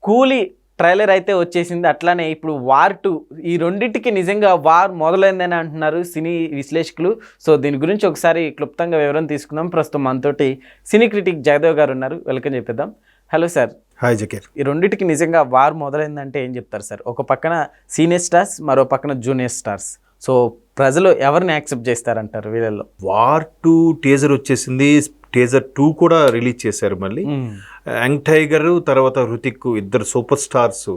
కూలీ ట్రైలర్ అయితే వచ్చేసింది. అట్లానే ఇప్పుడు వార్ 2 ఈ రెండింటికి నిజంగా వార్ మొదలైందని అంటున్నారు సినీ విశ్లేషకులు. సో దీని గురించి ఒకసారి క్లుప్తంగా వివరం తీసుకుందాం. ప్రస్తుతం మనతోటి సినీ క్రిటిక్ జగదేవ్ గారు ఉన్నారు. వెల్కమ్ చెప్పేద్దాం. Hello sir. హాయ్ జకీర్. ఈ రెండింటికి నిజంగా వార్ మొదలైందంటే ఏం చెప్తారు సార్? ఒక పక్కన సీనియర్ స్టార్స్, మరో పక్కన జూనియర్ స్టార్స్. సో ప్రజలు ఎవరిని యాక్సెప్ట్ చేస్తారంటారు వీళ్ళల్లో? వార్ 2 టీజర్ వచ్చేసింది. టీజర్ 2 కూడా రిలీజ్ చేశారు. మళ్ళీ యంగ్ టైగర్ తర్వాత హృతిక్ ఇద్దరు సూపర్ స్టార్స్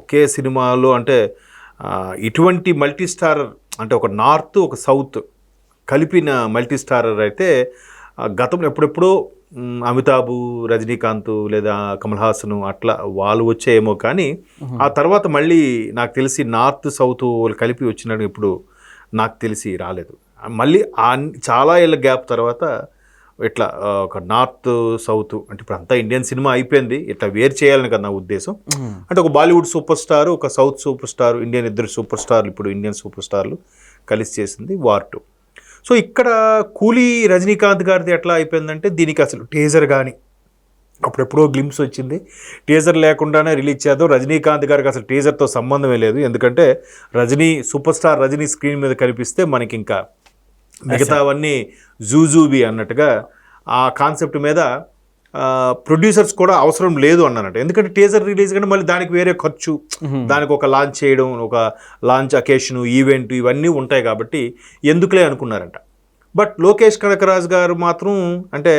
ఒకే సినిమాలో, అంటే ఇటువంటి మల్టీ స్టారర్, అంటే ఒక నార్త్ ఒక సౌత్ కలిపిన మల్టీ స్టారర్ అయితే గతంలో ఎప్పుడెప్పుడో అమితాబ్, రజనీకాంత్ లేదా కమల్ హాసన్ అట్లా వాళ్ళు వచ్చాయేమో, కానీ ఆ తర్వాత మళ్ళీ నాకు తెలిసి నార్త్ సౌత్ కలిపి వచ్చినట్టు ఇప్పుడు నాకు తెలిసి రాలేదు. మళ్ళీ చాలా ఏళ్ళ గ్యాప్ తర్వాత ఇట్లా ఒక నార్త్ సౌత్, అంటే ఇప్పుడు అంతా ఇండియన్ సినిమా అయిపోయింది, ఇట్లా వేరు చేయాలని కదా నా ఉద్దేశం. అంటే ఒక బాలీవుడ్ సూపర్ స్టార్, ఒక సౌత్ సూపర్ స్టార్, ఇండియన్ ఇద్దరు సూపర్ స్టార్లు, ఇప్పుడు ఇండియన్ సూపర్ స్టార్లు కలిసి చేసింది వార్ 2. సో ఇక్కడ కూలీ రజనీకాంత్ గారిది ఎట్లా అయిపోయిందంటే, దీనికి అసలు టీజర్ కానీ అప్పుడెప్పుడో గ్లింప్స్ వచ్చింది, టీజర్ లేకుండానే రిలీజ్ చేద్దాం. రజనీకాంత్ గారికి అసలు టీజర్తో సంబంధమే లేదు, ఎందుకంటే సూపర్ స్టార్ రజనీ స్క్రీన్ మీద కనిపిస్తే మనకి ఇంకా మిగతావన్నీ జూజూబీ అన్నట్టుగా ఆ కాన్సెప్ట్ మీద ప్రొడ్యూసర్స్ కూడా అవసరం లేదు అన్నట్టు. ఎందుకంటే టీజర్ రిలీజ్ కానీ మళ్ళీ దానికి వేరే ఖర్చు, దానికి ఒక లాంచ్ చేయడం, ఒక లాంచ్ అకేషను, ఈవెంట్ ఇవన్నీ ఉంటాయి కాబట్టి ఎందుకులే అనుకున్నారంట. బట్ లోకేష్ కనకరాజ్ గారు మాత్రం అంటే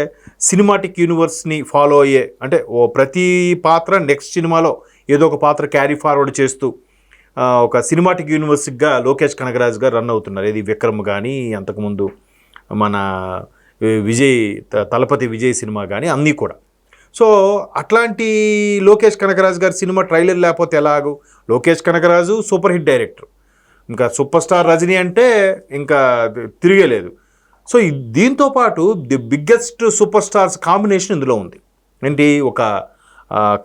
సినిమాటిక్ యూనివర్స్ని ఫాలో అయ్యే, అంటే ఓ ప్రతి పాత్ర నెక్స్ట్ సినిమాలో ఏదో ఒక పాత్ర క్యారీ ఫార్వర్డ్ చేస్తూ ఒక సినిమాటిక్ యూనివర్స్గా లోకేష్ కనకరాజ్ గారు రన్ అవుతున్నారు. ఇది విక్రమ్ కానీ, అంతకుముందు మన తలపతి విజయ్ సినిమా కానీ అన్నీ కూడా. సో అట్లాంటి లోకేష్ కనకరాజ్ గారి సినిమా ట్రైలర్ లేకపోతే ఎలాగూ? Lokesh Kanagaraj super hit director, ఇంకా సూపర్ స్టార్ రజనీ అంటే ఇంకా తిరిగేలేదు. సో దీంతోపాటు the biggest super stars combination ఇందులో ఉంది. ఏంటి? ఒక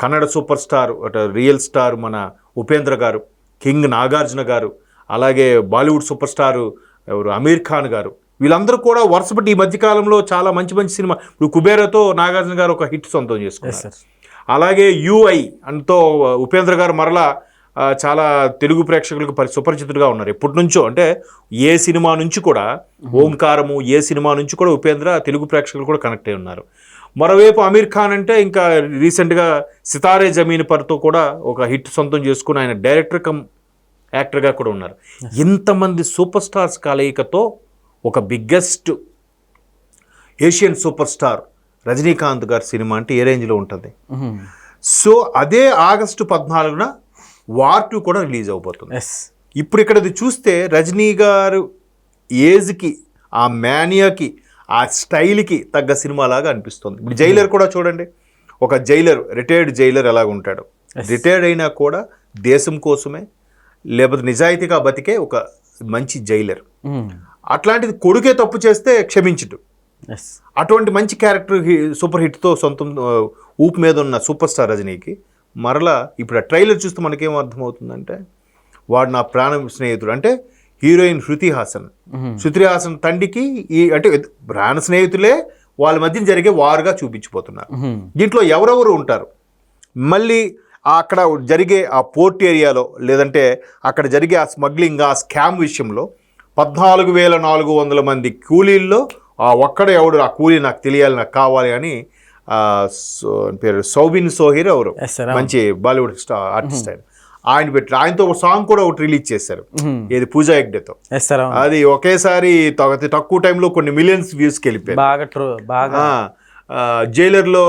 Kannada super star, real star మన ఉపేంద్ర గారు, కింగ్ నాగార్జున గారు, అలాగే బాలీవుడ్ సూపర్ స్టారు ఎవరు అమీర్ ఖాన్ గారు, వీళ్ళందరూ కూడా వరుసపెట్టి ఈ మధ్యకాలంలో చాలా మంచి మంచి సినిమా, ఇప్పుడు కుబేరాతో నాగార్జున గారు ఒక హిట్ సొంతం చేసుకున్నారు. అలాగే యూఐ అంతో ఉపేంద్ర గారు మరలా చాలా తెలుగు ప్రేక్షకులకు సుపరిచితుడుగా ఉన్నారు ఎప్పటి నుంచో. అంటే ఏ సినిమా నుంచి కూడా, ఓంకారము ఏ సినిమా నుంచి కూడా ఉపేంద్ర తెలుగు ప్రేక్షకులు కూడా కనెక్ట్ అయి ఉన్నారు. మరోవైపు అమీర్ ఖాన్ అంటే ఇంకా రీసెంట్గా సితారే జమీన్ పర్తో కూడా ఒక హిట్ సొంతం చేసుకుని ఆయన డైరెక్టర్ కమ్ యాక్టర్గా కూడా ఉన్నారు. ఇంతమంది సూపర్ స్టార్స్ కలయికతో ఒక biggest Asian super star Rajinikanth గారి సినిమా అంటే ఏ రేంజ్లో ఉంటుంది? సో అదే ఆగస్టు 14న వార్ 2 కూడా రిలీజ్ అవబోతుంది. ఇప్పుడు ఇక్కడ చూస్తే రజనీ గారు ఏజ్కి, ఆ మేనియాకి, ఆ స్టైల్కి తగ్గ సినిమా లాగా అనిపిస్తుంది. ఇప్పుడు జైలర్ కూడా చూడండి, ఒక జైలర్, రిటైర్డ్ జైలర్ ఎలాగ ఉంటాడు, రిటైర్డ్ అయినా కూడా దేశం కోసమే లేకపోతే నిజాయితీగా బతికే ఒక మంచి జైలర్. అట్లాంటిది కొడుకే తప్పు చేస్తే క్షమించడు. అటువంటి మంచి క్యారెక్టర్ సూపర్ హిట్తో సొంతం ఊపు మీద ఉన్న సూపర్ స్టార్ రజనీకి మరలా ఇప్పుడు ఆ ట్రైలర్ చూస్తే మనకేం అర్థమవుతుందంటే, వాడు నా ప్రాణ స్నేహితుడు, అంటే హీరోయిన్ శృతి హాసన్ తండ్రికి అంటే ప్రాణ స్నేహితులే వాళ్ళ మధ్య జరిగే వారుగా చూపించిపోతున్నారు. దీంట్లో ఎవరెవరు ఉంటారు, మళ్ళీ అక్కడ జరిగే ఆ పోర్ట్ ఏరియాలో, లేదంటే అక్కడ జరిగే ఆ స్మగ్లింగ్, ఆ స్కామ్ విషయంలో 14,400 మంది కూలీల్లో ఆ ఒక్కడ ఎవడు ఆ కూలీ నాకు తెలియాలి, నాకు కావాలి అని పేరు సౌబిన్ సోహిర్ ఎవరు మంచి బాలీవుడ్ స్టార్ ఆర్టిస్ట్, ఆయన పెట్టి ఆయనతో ఒక సాంగ్ కూడా ఒకటి రిలీజ్ చేశారు, ఏది పూజా హెగ్డేతో. అది ఒకేసారి తక్కువ టైంలో కొన్ని మిలియన్స్ వ్యూస్కి వెళ్ళిపోయాయి. జైలర్లో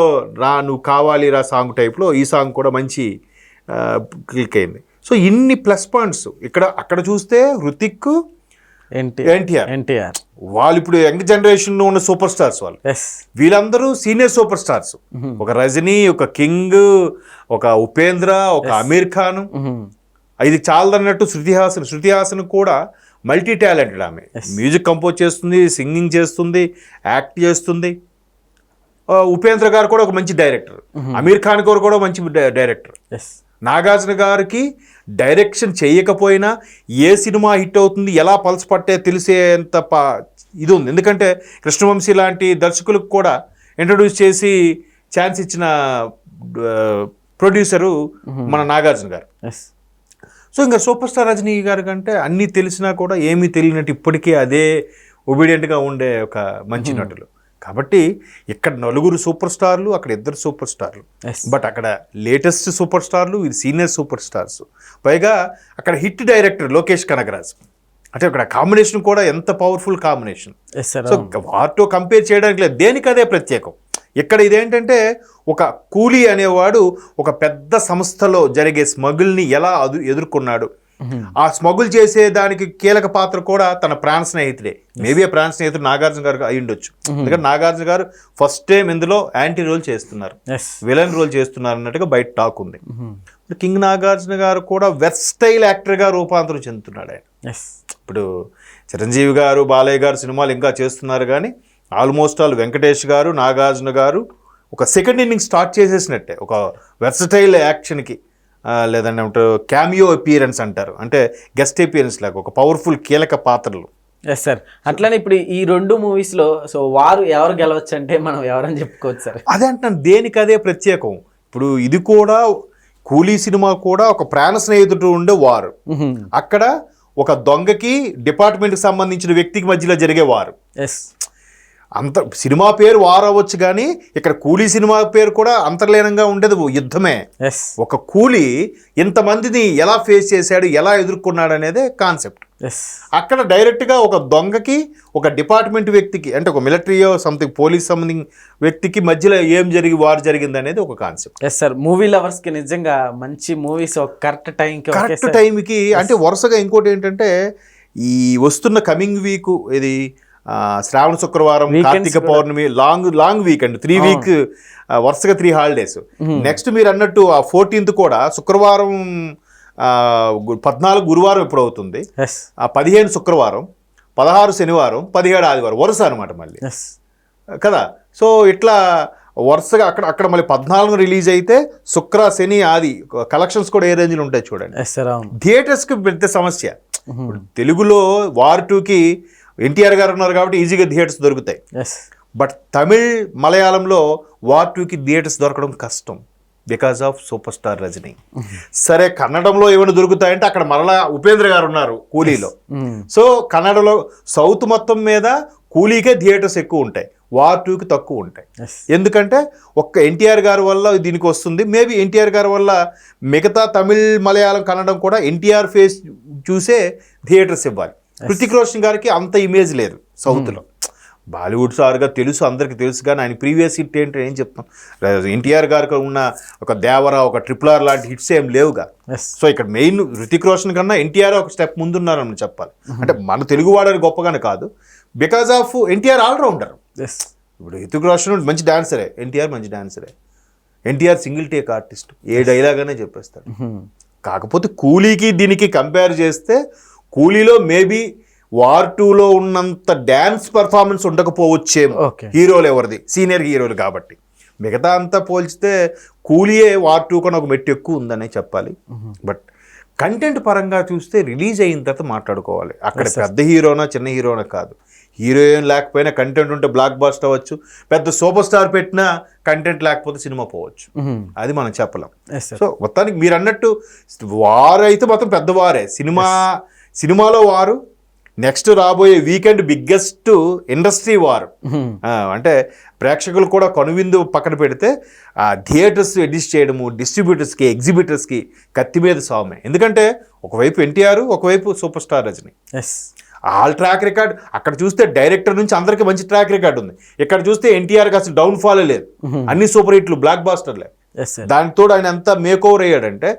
నువ్వు కావాలి రా సాంగ్ టైప్లో ఈ సాంగ్ కూడా మంచి క్లిక్ అయింది. సో ఇన్ని ప్లస్ పాయింట్స్ అక్కడ చూస్తే హృతిక్, ఎన్టీఆర్ వాళ్ళు ఇప్పుడు యంగ్ జనరేషన్ లో ఉన్న సూపర్ స్టార్స్ వాళ్ళు. వీళ్ళందరూ సీనియర్ సూపర్ స్టార్స్. ఒక రజనీ, ఒక కింగ్, ఒక ఉపేంద్ర, ఒక అమీర్ ఖాన్. ఇది చాలదన్నట్టు శృతి హాసన్ కూడా మల్టీ టాలెంటెడ్. ఆమె మ్యూజిక్ కంపోజ్ చేస్తుంది, సింగింగ్ చేస్తుంది, యాక్ట్ చేస్తుంది. ఉపేంద్ర గారు కూడా ఒక మంచి డైరెక్టర్, అమీర్ ఖాన్ గారు కూడా మంచి డైరెక్టర్. నాగార్జున గారికి డైరెక్షన్ చేయకపోయినా ఏ సినిమా హిట్ అవుతుంది, ఎలా పల్స్ పట్టే తెలిసేంత ఇది ఉంది. ఎందుకంటే కృష్ణవంశీ లాంటి దర్శకులకు కూడా ఇంట్రడ్యూస్ చేసి ఛాన్స్ ఇచ్చిన ప్రొడ్యూసరు మన నాగార్జున గారు. ఎస్. సో ఇంకా సూపర్ స్టార్ రజనీ గారి కంటే అన్నీ తెలిసినా కూడా ఏమీ తెలియనట్టు ఇప్పటికీ అదే ఒబీడియంట్గా ఉండే ఒక మంచి నటులు. కాబట్టి ఇక్కడ నలుగురు సూపర్ స్టార్లు, అక్కడ ఇద్దరు సూపర్ స్టార్లు. బట్ అక్కడ లేటెస్ట్ సూపర్ స్టార్లు, ఇది సీనియర్ సూపర్ స్టార్స్. పైగా అక్కడ హిట్ డైరెక్టర్ లోకేష్ కనగరాజ్. అంటే అక్కడ కాంబినేషన్ కూడా ఎంత పవర్ఫుల్ కాంబినేషన్. సో వాటితో కంపేర్ చేయడానికి లేదు, దేనికి అదే ప్రత్యేకం. ఇక్కడ ఇదేంటంటే ఒక కూలీ అనేవాడు ఒక పెద్ద సంస్థలో జరిగే స్మగుల్ని ఎలా ఎదుర్కొన్నాడు. ఆ స్మగుల్ చేసే దానికి కీలక పాత్ర కూడా తన ప్రాణ స్నేహితుడే. మేబీ ఆ ప్రాణ స్నేహితుడు నాగార్జున గారు అయి ఉండొచ్చు. ఎందుకంటే నాగార్జున గారు ఫస్ట్ టైం ఇందులో యాంటీ రోల్ చేస్తున్నారు, విలన్ రోల్ చేస్తున్నారు అన్నట్టుగా బయట టాక్ ఉంది. కింగ్ నాగార్జున గారు కూడా వెర్స్టైల్ యాక్టర్గా రూపాంతరం చెందుతున్నాడు ఆయన. ఇప్పుడు చిరంజీవి గారు, బాలయ్య గారు సినిమాలు ఇంకా చేస్తున్నారు, కానీ ఆల్మోస్ట్ ఆల్ వెంకటేష్ గారు, నాగార్జున గారు ఒక సెకండ్ ఇన్నింగ్ స్టార్ట్ చేసేసినట్టే ఒక వెర్సటైల్ యాక్షన్కి, లేదంటే ఏమంటారు క్యామియో అపియరెన్స్ అంటారు, అంటే గెస్ట్ అపియరెన్స్ లాగా ఒక పవర్ఫుల్ కీలక పాత్రలు. Yes sir. అట్లనే ఇప్పుడు ఈ 2 మూవీస్లో సో వారు ఎవరు గెలవచ్చు అంటే మనం ఎవరని చెప్పుకోవచ్చు సార్? అదే అంటున్నాను, దేనికి అదే ప్రత్యేకం. ఇప్పుడు ఇది కూడా కూలీ సినిమా కూడా ఒక ప్రాణ స్నేహితుడు ఉండే వారు, అక్కడ ఒక దొంగకి డిపార్ట్మెంట్కి సంబంధించిన వ్యక్తికి మధ్యలో జరిగే వారు. ఎస్. అంత సినిమా పేరు వార్ అవ్వచ్చు, కానీ ఇక్కడ కూలీ సినిమా పేరు కూడా అంతర్లీనంగా ఉండేది యుద్ధమే. ఒక కూలీ ఇంతమందిని ఎలా ఫేస్ చేశాడు, ఎలా ఎదుర్కొన్నాడు అనేదే కాన్సెప్ట్. అక్కడ డైరెక్ట్గా ఒక దొంగకి ఒక డిపార్ట్మెంట్ వ్యక్తికి, అంటే ఒక మిలిటరీయో సంథింగ్ పోలీస్ సంబంధింగ్ వ్యక్తికి మధ్యలో ఏం వార్ జరిగింది అనేది ఒక కాన్సెప్ట్. Yes sir. మూవీ లవర్స్కి నిజంగా మంచి మూవీస్ కరెక్ట్ టైంకి అంటే వరుసగా ఇంకోటి ఏంటంటే ఈ వస్తున్న కమింగ్ వీక్ ఇది శ్రావణ శుక్రవారం, కార్తీక పౌర్ణమి, లాంగ్ వీకెండ్, 3 వీక్ వరుసగా 3 హాలిడేస్. నెక్స్ట్ మీరు అన్నట్టు ఆ 14th కూడా శుక్రవారం, 14 గురువారం ఎప్పుడు అవుతుంది, 15 శుక్రవారం, 16 శనివారం, 17 ఆదివారం వరుస అనమాట మళ్ళీ కదా. సో ఇట్లా వరుసగా అక్కడ మళ్ళీ 14 రిలీజ్ అయితే శుక్ర, శని, ఆది కలెక్షన్స్ కూడా ఏ రేంజ్లో ఉంటాయి చూడండి. థియేటర్స్కి పెద్ద సమస్య. తెలుగులో వార్ 2కి ఎన్టీఆర్ గారు ఉన్నారు కాబట్టి ఈజీగా థియేటర్స్ దొరుకుతాయి. బట్ తమిళ్, మలయాళంలో వార్ 2కి థియేటర్స్ దొరకడం కష్టం because of super star Rajini. సరే కన్నడంలో ఏమైనా దొరుకుతాయంటే అక్కడ మరలా ఉపేంద్ర గారు ఉన్నారు కూలీలో. సో కన్నడలో సౌత్ మొత్తం మీద కూలీకే థియేటర్స్ ఎక్కువ ఉంటాయి, వార్ 2కి తక్కువ ఉంటాయి. ఎందుకంటే ఒక్క ఎన్టీఆర్ గారి వల్ల దీనికి వస్తుంది. మేబీ ఎన్టీఆర్ గారి వల్ల మిగతా తమిళ్, మలయాళం, కన్నడం కూడా ఎన్టీఆర్ ఫేస్ చూసే థియేటర్స్ ఇవ్వాలి. హృతిక్ రోషన్ గారికి అంత ఇమేజ్ లేదు సౌత్లో. బాలీవుడ్ స్టార్గా తెలుసు, అందరికీ తెలుసు, కానీ ఆయన ప్రీవియస్ హిట్ ఏంటో ఏం చెప్తాం. ఎన్టీఆర్ గారికి ఉన్న ఒక దేవరా, ఒక RRR లాంటి హిట్స్ ఏం లేవుగా. సో ఇక్కడ మెయిన్ హృతిక్ రోషన్ కన్నా ఎన్టీఆర్ ఒక స్టెప్ ముందున్నారని చెప్పాలి. అంటే మన తెలుగు వాడని గొప్పగానే కాదు, బికాజ్ ఆఫ్ ఎన్టీఆర్ ఆల్రౌండర్. ఇప్పుడు హృతిక్ రోషన్ మంచి డాన్సరే, ఎన్టీఆర్ మంచి డాన్సరే. ఎన్టీఆర్ సింగిల్ టేక్ ఆర్టిస్ట్, ఏ డైలాగ్ అనే చెప్పేస్తాడు. కాకపోతే కూలీకి దీనికి కంపేర్ చేస్తే కూలీలో మేబీ వార్ 2లో ఉన్నంత డ్యాన్స్ పర్ఫార్మెన్స్ ఉండకపోవచ్చేమో హీరోలు ఎవరిది, సీనియర్ హీరోలు కాబట్టి. మిగతా అంతా పోల్చితే కూలీయే వార్ 2 కన్నా ఒక మెట్టు ఎక్కువ ఉందనే చెప్పాలి. బట్ కంటెంట్ పరంగా చూస్తే రిలీజ్ అయిన తర్వాత మాట్లాడుకోవాలి. అక్కడ పెద్ద హీరోనా చిన్న హీరోనా కాదు, హీరోయిన్ లేకపోయినా కంటెంట్ ఉంటే బ్లాక్ బాస్టర్ అవ్వచ్చు, పెద్ద సూపర్ స్టార్ పెట్టినా కంటెంట్ లేకపోతే సినిమా పోవచ్చు, అది మనం చెప్పలేం. సో మొత్తానికి మీరు అన్నట్టు వారు అయితే మొత్తం పెద్ద వారే. సినిమాలో వారు, నెక్స్ట్ రాబోయే వీకెండ్ బిగ్గెస్ట్ ఇండస్ట్రీ వారు. అంటే ప్రేక్షకులు కూడా కనువిందు పక్కన పెడితే ఆ థియేటర్స్ ఎడిట్ చేయడము, డిస్ట్రిబ్యూటర్స్కి, ఎగ్జిబిటర్స్కి కత్తి మీద సామే. ఎందుకంటే ఒకవైపు ఎన్టీఆర్, ఒకవైపు super star Rajini. All track record. అక్కడ చూస్తే డైరెక్టర్ నుంచి అందరికీ మంచి ట్రాక్ రికార్డ్ ఉంది, ఇక్కడ చూస్తే ఎన్టీఆర్కి అసలు డౌన్ఫాల్ లేదు, అన్ని సూపర్ హిట్లు, బ్లాక్ బాస్టర్లే. దానితో ఆయన ఎంత మేక్ ఓవర్ అయ్యాడంటే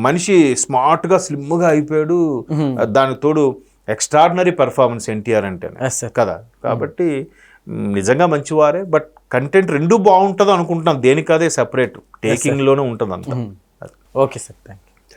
మనిషి స్మార్ట్గా, స్లిమ్గా అయిపోయాడు. దానికి తోడు ఎక్స్ట్రాడినరీ పెర్ఫార్మెన్స్ ఎన్టీఆర్ అంటేనే కదా. కాబట్టి నిజంగా మంచివారే. బట్ కంటెంట్ రెండూ బాగుంటుంది అనుకుంటున్నాం, దేనికదే సెపరేట్ టేకింగ్లోనే ఉంటుంది అంతా. Okay sir, thank you.